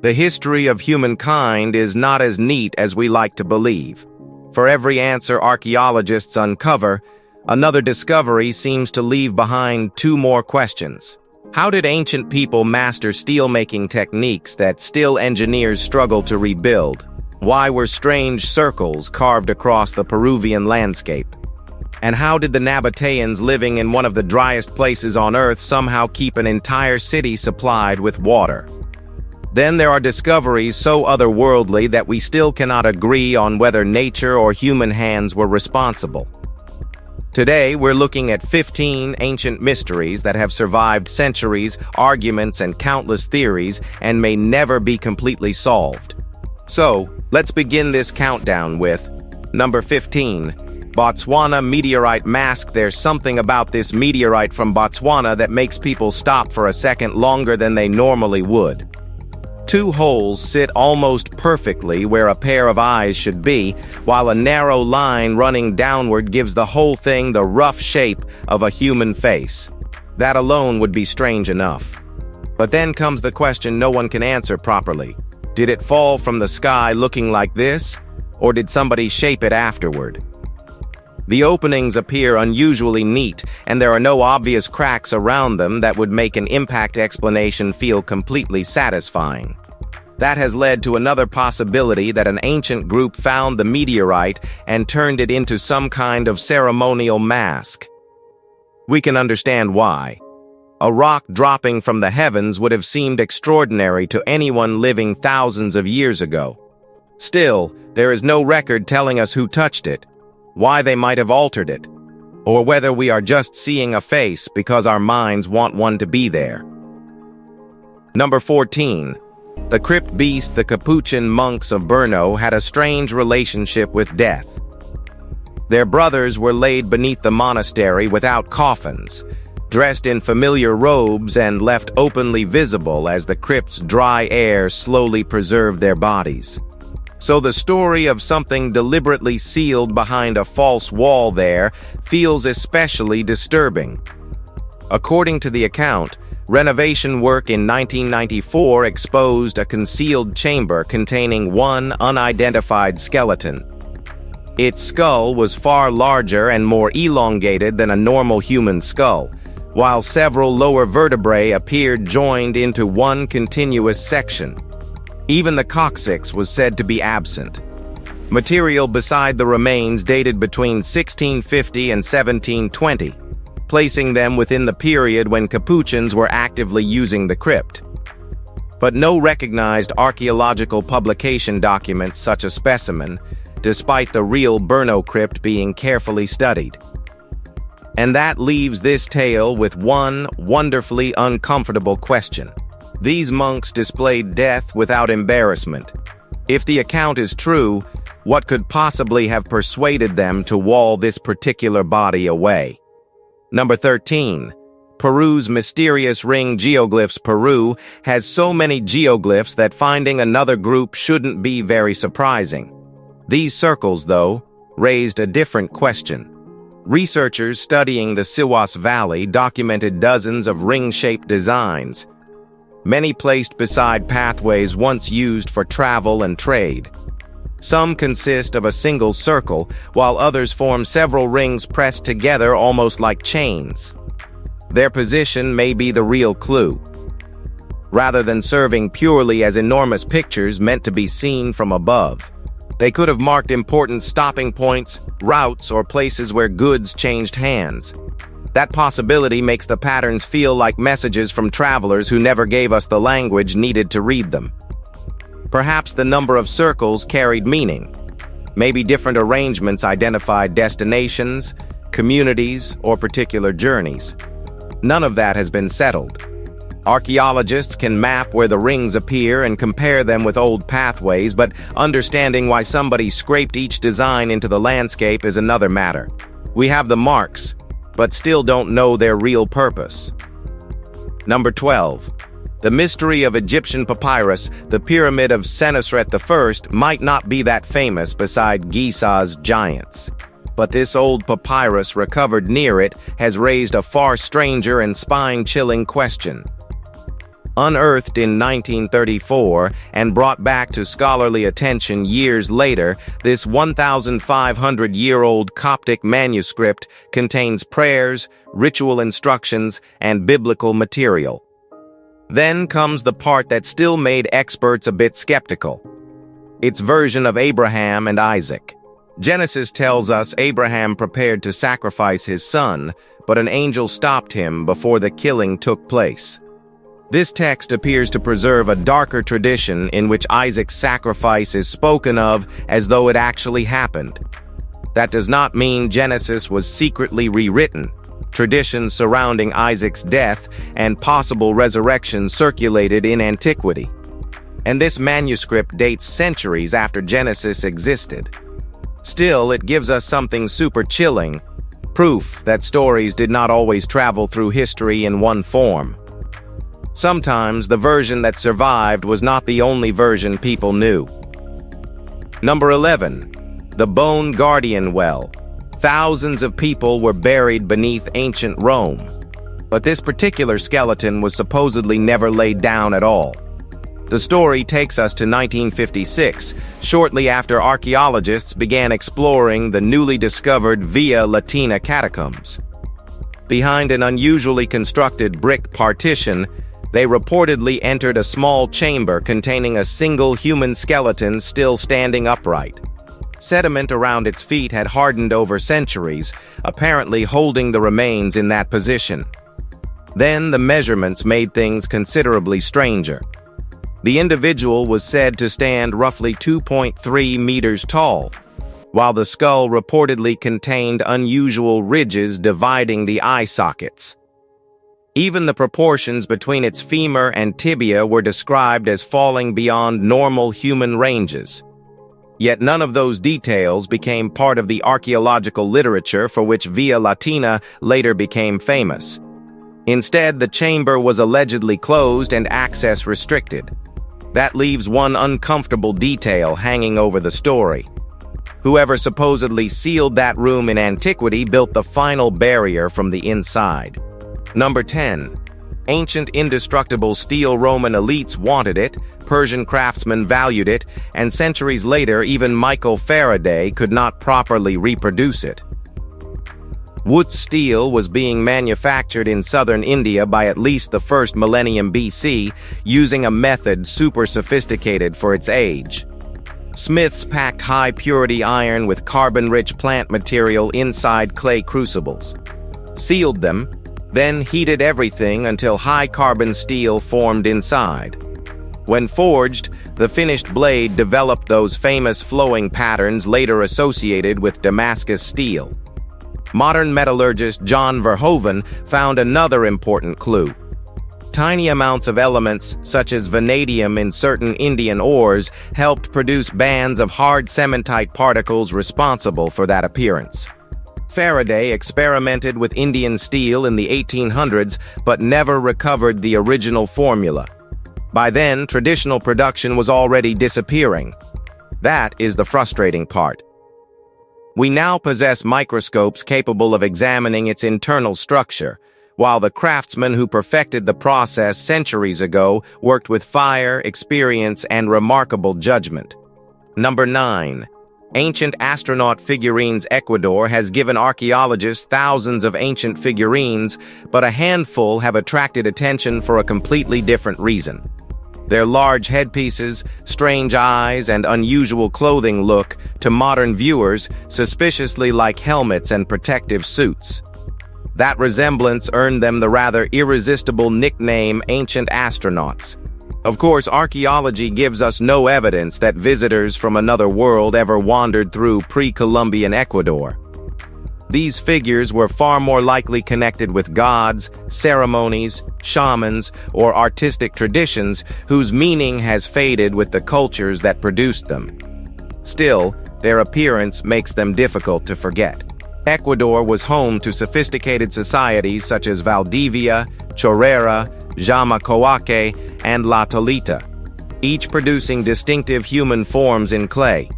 The history of humankind is not as neat as we like to believe. For every answer archaeologists uncover, another discovery seems to leave behind two more questions. How did ancient people master steel-making techniques that still engineers struggle to rebuild? Why were strange circles carved across the Peruvian landscape? And how did the Nabateans living in one of the driest places on Earth somehow keep an entire city supplied with water? Then there are discoveries so otherworldly that we still cannot agree on whether nature or human hands were responsible. Today, we're looking at 15 ancient mysteries that have survived centuries, arguments, and countless theories and may never be completely solved. So, let's begin this countdown with number 15. Botswana meteorite mask. There's something about this meteorite from Botswana that makes people stop for a second longer than they normally would. Two holes sit almost perfectly where a pair of eyes should be, while a narrow line running downward gives the whole thing the rough shape of a human face. That alone would be strange enough. But then comes the question no one can answer properly. Did it fall from the sky looking like this, or did somebody shape it afterward? The openings appear unusually neat, and there are no obvious cracks around them that would make an impact explanation feel completely satisfying. That has led to another possibility that an ancient group found the meteorite and turned it into some kind of ceremonial mask. We can understand why. A rock dropping from the heavens would have seemed extraordinary to anyone living thousands of years ago. Still, there is no record telling us who touched it, why they might have altered it, or whether we are just seeing a face because our minds want one to be there. Number 14. The crypt beast. The Capuchin monks of Brno had a strange relationship with death. Their brothers were laid beneath the monastery without coffins, dressed in familiar robes and left openly visible as the crypt's dry air slowly preserved their bodies. So the story of something deliberately sealed behind a false wall there feels especially disturbing. According to the account, renovation work in 1994 exposed a concealed chamber containing one unidentified skeleton. Its skull was far larger and more elongated than a normal human skull, while several lower vertebrae appeared joined into one continuous section. Even the coccyx was said to be absent. Material beside the remains dated between 1650 and 1720, placing them within the period when Capuchins were actively using the crypt. But no recognized archaeological publication documents such a specimen, despite the real Brno crypt being carefully studied. And that leaves this tale with one wonderfully uncomfortable question. These monks displayed death without embarrassment. If the account is true, what could possibly have persuaded them to wall this particular body away? Number 13. Peru's mysterious ring geoglyphs. Peru has so many geoglyphs that finding another group shouldn't be very surprising. These circles, though, raised a different question. Researchers studying the Siwas Valley documented dozens of ring-shaped designs, many placed beside pathways once used for travel and trade. Some consist of a single circle, while others form several rings pressed together almost like chains. Their position may be the real clue. Rather than serving purely as enormous pictures meant to be seen from above, they could have marked important stopping points, routes, or places where goods changed hands. That possibility makes the patterns feel like messages from travelers who never gave us the language needed to read them. Perhaps the number of circles carried meaning. Maybe different arrangements identified destinations, communities, or particular journeys. None of that has been settled. Archaeologists can map where the rings appear and compare them with old pathways, but understanding why somebody scraped each design into the landscape is another matter. We have the marks, but still don't know their real purpose. Number 12. The mystery of Egyptian papyrus. The pyramid of Senusret I might not be that famous beside Giza's giants, but this old papyrus recovered near it has raised a far stranger and spine-chilling question. Unearthed in 1934 and brought back to scholarly attention years later, this 1,500-year-old Coptic manuscript contains prayers, ritual instructions, and biblical material. Then comes the part that still made experts a bit skeptical. Its version of Abraham and Isaac. Genesis tells us Abraham prepared to sacrifice his son, but an angel stopped him before the killing took place. This text appears to preserve a darker tradition in which Isaac's sacrifice is spoken of as though it actually happened. That does not mean Genesis was secretly rewritten. Traditions surrounding Isaac's death and possible resurrection circulated in antiquity. And this manuscript dates centuries after Genesis existed. Still, it gives us something super chilling, proof that stories did not always travel through history in one form. Sometimes the version that survived was not the only version people knew. Number 11. The Bone Guardian Well. Thousands of people were buried beneath ancient Rome, but this particular skeleton was supposedly never laid down at all. The story takes us to 1956, shortly after archaeologists began exploring the newly discovered Via Latina catacombs. Behind an unusually constructed brick partition, they reportedly entered a small chamber containing a single human skeleton still standing upright. Sediment around its feet had hardened over centuries, apparently holding the remains in that position. Then the measurements made things considerably stranger. The individual was said to stand roughly 2.3 meters tall, while the skull reportedly contained unusual ridges dividing the eye sockets. Even the proportions between its femur and tibia were described as falling beyond normal human ranges. Yet none of those details became part of the archaeological literature for which Via Latina later became famous. Instead, the chamber was allegedly closed and access restricted. That leaves one uncomfortable detail hanging over the story. Whoever supposedly sealed that room in antiquity built the final barrier from the inside. Number 10. Ancient indestructible steel. Roman elites wanted it, Persian craftsmen valued it, and centuries later even Michael Faraday could not properly reproduce it. Wootz steel was being manufactured in southern India by at least the first millennium BC, using a method super sophisticated for its age. Smiths packed high-purity iron with carbon-rich plant material inside clay crucibles, sealed them, then heated everything until high-carbon steel formed inside. When forged, the finished blade developed those famous flowing patterns later associated with Damascus steel. Modern metallurgist John Verhoeven found another important clue. Tiny amounts of elements, such as vanadium in certain Indian ores, helped produce bands of hard cementite particles responsible for that appearance. Faraday experimented with Indian steel in the 1800s, but never recovered the original formula. By then, traditional production was already disappearing. That is the frustrating part. We now possess microscopes capable of examining its internal structure, while the craftsmen who perfected the process centuries ago worked with fire, experience, and remarkable judgment. Number 9. Ancient astronaut figurines. Ecuador has given archaeologists thousands of ancient figurines, but a handful have attracted attention for a completely different reason. Their large headpieces, strange eyes, and unusual clothing look, to modern viewers, suspiciously like helmets and protective suits. That resemblance earned them the rather irresistible nickname Ancient Astronauts. Of course, archaeology gives us no evidence that visitors from another world ever wandered through pre-Columbian Ecuador. These figures were far more likely connected with gods, ceremonies, shamans, or artistic traditions whose meaning has faded with the cultures that produced them. Still, their appearance makes them difficult to forget. Ecuador was home to sophisticated societies such as Valdivia, Chorrera, Jamacoaque, and La Tolita, each producing distinctive human forms in clay.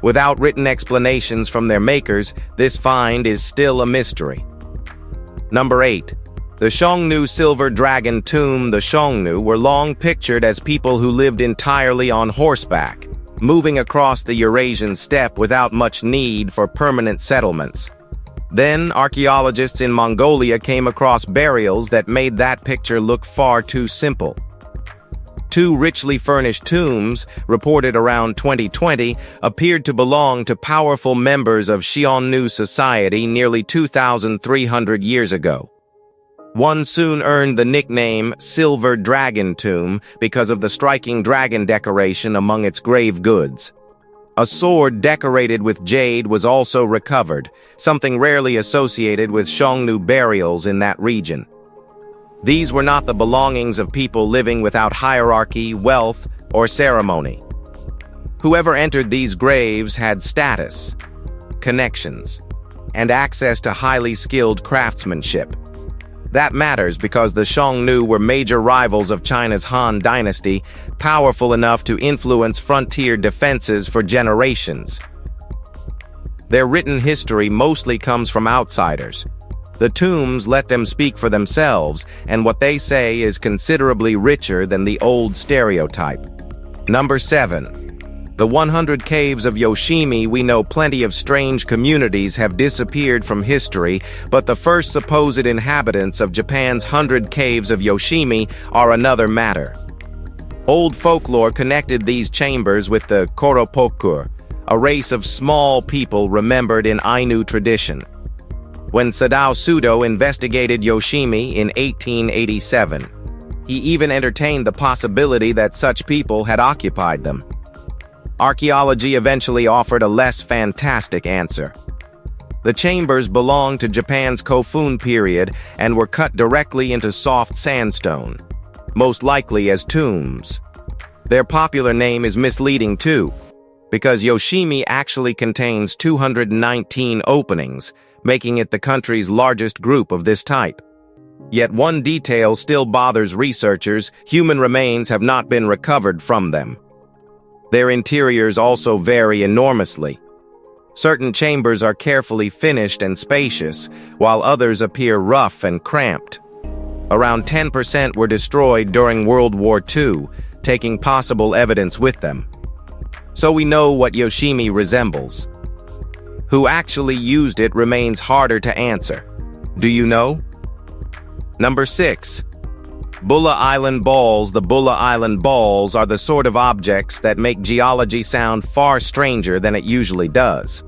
Without written explanations from their makers, this find is still a mystery. Number 8. The Xiongnu silver dragon tomb. The Xiongnu were long pictured as people who lived entirely on horseback, moving across the Eurasian steppe without much need for permanent settlements. Then, archaeologists in Mongolia came across burials that made that picture look far too simple. Two richly furnished tombs, reported around 2020, appeared to belong to powerful members of Xiongnu society nearly 2,300 years ago. One soon earned the nickname Silver Dragon Tomb because of the striking dragon decoration among its grave goods. A sword decorated with jade was also recovered, something rarely associated with Xiongnu burials in that region. These were not the belongings of people living without hierarchy, wealth, or ceremony. Whoever entered these graves had status, connections, and access to highly skilled craftsmanship. That matters because the Xiongnu were major rivals of China's Han Dynasty, powerful enough to influence frontier defenses for generations. Their written history mostly comes from outsiders. The tombs let them speak for themselves, and what they say is considerably richer than the old stereotype. Number 7. The 100 Caves of Yoshimi. We know plenty of strange communities have disappeared from history, but the first supposed inhabitants of Japan's 100 Caves of Yoshimi are another matter. Old folklore connected these chambers with the Koropokur, a race of small people remembered in Ainu tradition. When Sadao Sudo investigated Yoshimi in 1887, he even entertained the possibility that such people had occupied them. Archaeology eventually offered a less fantastic answer. The chambers belonged to Japan's Kofun period and were cut directly into soft sandstone, most likely as tombs. Their popular name is misleading too, because Yoshimi actually contains 219 openings, making it the country's largest group of this type. Yet one detail still bothers researchers: human remains have not been recovered from them. Their interiors also vary enormously. Certain chambers are carefully finished and spacious, while others appear rough and cramped. Around 10% were destroyed during World War II, taking possible evidence with them. So we know what Yoshimi resembles. Who actually used it remains harder to answer. Do you know? Number 6. Bula Island balls. The Bula Island balls are the sort of objects that make geology sound far stranger than it usually does.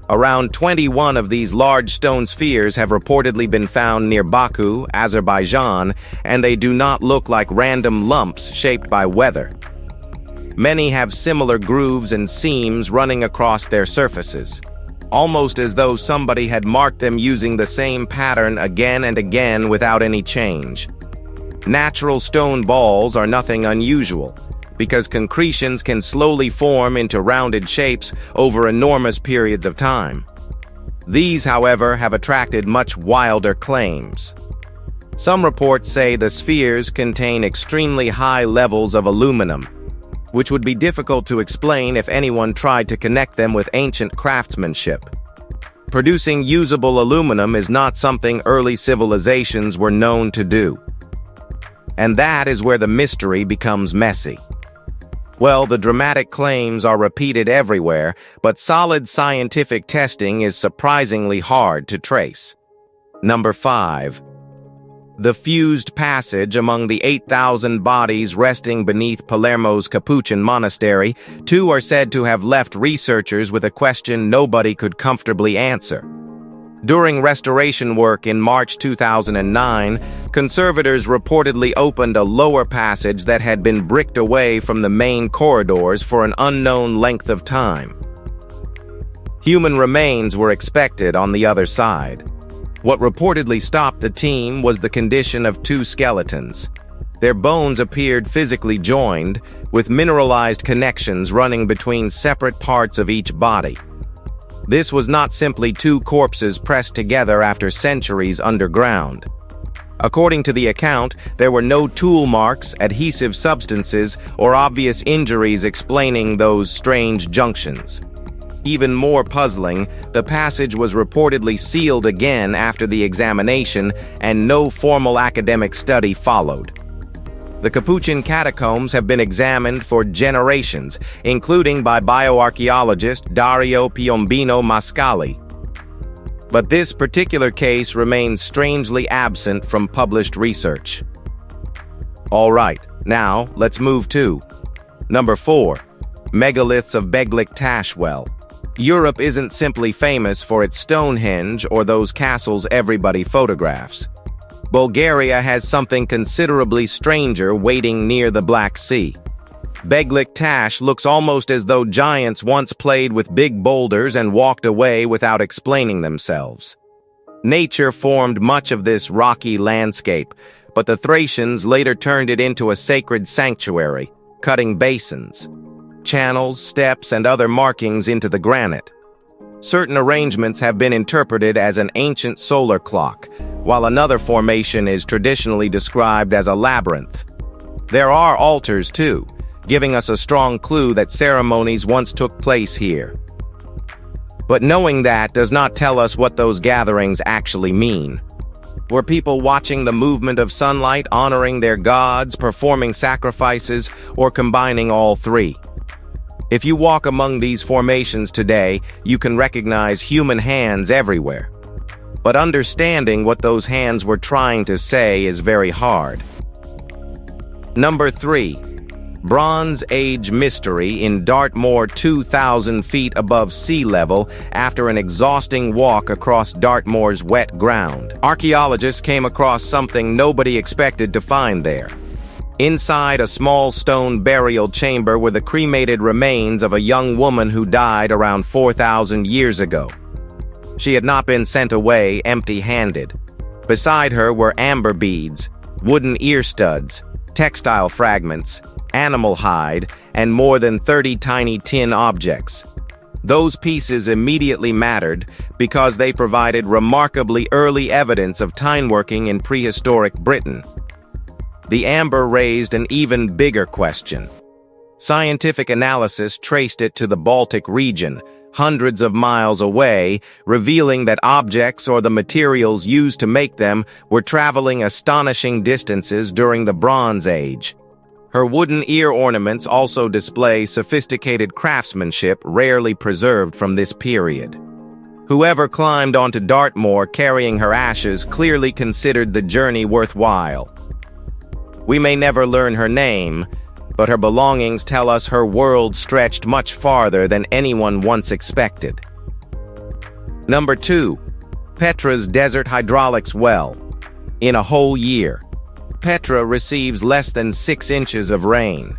Around 21 of these large stone spheres have reportedly been found near Baku, Azerbaijan, and they do not look like random lumps shaped by weather. Many have similar grooves and seams running across their surfaces, almost as though somebody had marked them using the same pattern again and again without any change. Natural stone balls are nothing unusual, because concretions can slowly form into rounded shapes over enormous periods of time. These, however, have attracted much wilder claims. Some reports say the spheres contain extremely high levels of aluminum, which would be difficult to explain if anyone tried to connect them with ancient craftsmanship. Producing usable aluminum is not something early civilizations were known to do. And that is where the mystery becomes messy. Well, the dramatic claims are repeated everywhere, but solid scientific testing is surprisingly hard to trace. Number 5. The fused passage. Among the 8,000 bodies resting beneath Palermo's Capuchin monastery, 2 are said to have left researchers with a question nobody could comfortably answer. During restoration work in March 2009, conservators reportedly opened a lower passage that had been bricked away from the main corridors for an unknown length of time. Human remains were expected on the other side. What reportedly stopped the team was the condition of 2 skeletons. Their bones appeared physically joined, with mineralized connections running between separate parts of each body. This was not simply 2 corpses pressed together after centuries underground. According to the account, there were no tool marks, adhesive substances, or obvious injuries explaining those strange junctions. Even more puzzling, the passage was reportedly sealed again after the examination, and no formal academic study followed. The Capuchin catacombs have been examined for generations, including by bioarchaeologist Dario Piombino Mascali. But this particular case remains strangely absent from published research. All right, now let's move to Number 4. Megaliths of Beglik Tash Well. Europe isn't simply famous for its Stonehenge or those castles everybody photographs. Bulgaria has something considerably stranger waiting near the Black Sea. Beglik Tash looks almost as though giants once played with big boulders and walked away without explaining themselves. Nature formed much of this rocky landscape, but the Thracians later turned it into a sacred sanctuary, cutting basins, channels, steps, and other markings into the granite. Certain arrangements have been interpreted as an ancient solar clock, while another formation is traditionally described as a labyrinth. There are altars, too, giving us a strong clue that ceremonies once took place here. But knowing that does not tell us what those gatherings actually mean. Were people watching the movement of sunlight, honoring their gods, performing sacrifices, or combining all three? If you walk among these formations today, you can recognize human hands everywhere. But understanding what those hands were trying to say is very hard. Number 3. Bronze Age mystery in Dartmoor 2,000 feet above sea level after an exhausting walk across Dartmoor's wet ground. Archaeologists came across something nobody expected to find there. Inside a small stone burial chamber were the cremated remains of a young woman who died around 4,000 years ago. She had not been sent away empty-handed. Beside her were amber beads, wooden ear studs, textile fragments, animal hide, and more than 30 tiny tin objects. Those pieces immediately mattered because they provided remarkably early evidence of timeworking in prehistoric Britain. The amber raised an even bigger question. Scientific analysis traced it to the Baltic region, hundreds of miles away, revealing that objects or the materials used to make them were traveling astonishing distances during the Bronze Age. Her wooden ear ornaments also display sophisticated craftsmanship rarely preserved from this period. Whoever climbed onto Dartmoor carrying her ashes clearly considered the journey worthwhile. We may never learn her name, but her belongings tell us her world stretched much farther than anyone once expected. Number 2. Petra's desert hydraulics well. In a whole year, Petra receives less than 6 inches of rain.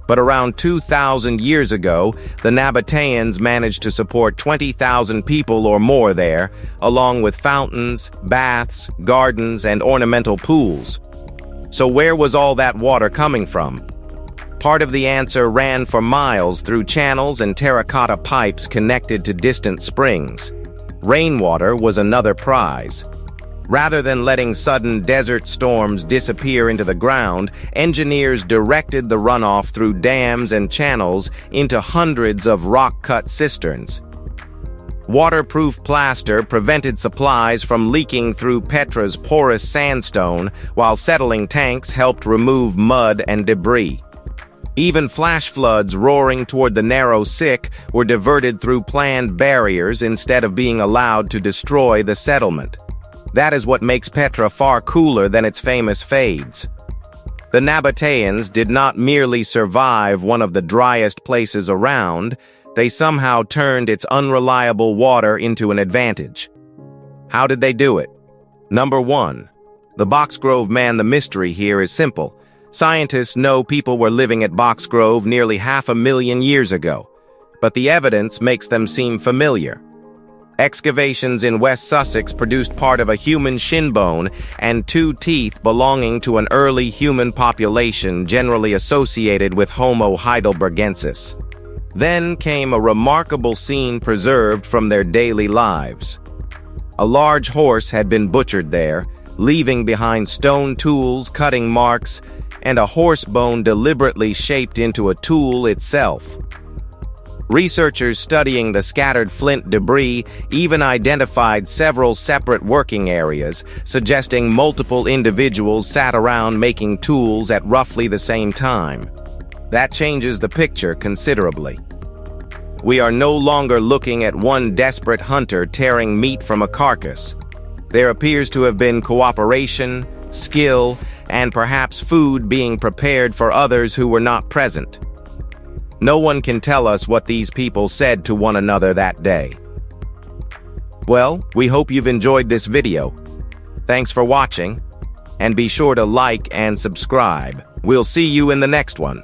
But around 2,000 years ago, the Nabateans managed to support 20,000 people or more there, along with fountains, baths, gardens, and ornamental pools. So where was all that water coming from? Part of the answer ran for miles through channels and terracotta pipes connected to distant springs. Rainwater was another prize. Rather than letting sudden desert storms disappear into the ground, engineers directed the runoff through dams and channels into hundreds of rock-cut cisterns. Waterproof plaster prevented supplies from leaking through Petra's porous sandstone, while settling tanks helped remove mud and debris. Even flash floods roaring toward the narrow Sick were diverted through planned barriers instead of being allowed to destroy the settlement. That is what makes Petra far cooler than its famous fades. The Nabateans did not merely survive one of the driest places around, they somehow turned its unreliable water into an advantage. How did they do it? Number 1. The Boxgrove man. The mystery here is simple. Scientists know people were living at Boxgrove nearly 500,000 years ago, but the evidence makes them seem familiar. Excavations in West Sussex produced part of a human shin bone and 2 teeth belonging to an early human population generally associated with Homo heidelbergensis. Then came a remarkable scene preserved from their daily lives. A large horse had been butchered there, leaving behind stone tools, cutting marks, and a horse bone deliberately shaped into a tool itself. Researchers studying the scattered flint debris even identified several separate working areas, suggesting multiple individuals sat around making tools at roughly the same time. That changes the picture considerably. We are no longer looking at one desperate hunter tearing meat from a carcass. There appears to have been cooperation, skill, and perhaps food being prepared for others who were not present. No one can tell us what these people said to one another that day. Well, we hope you've enjoyed this video. Thanks for watching, and be sure to like and subscribe. We'll see you in the next one.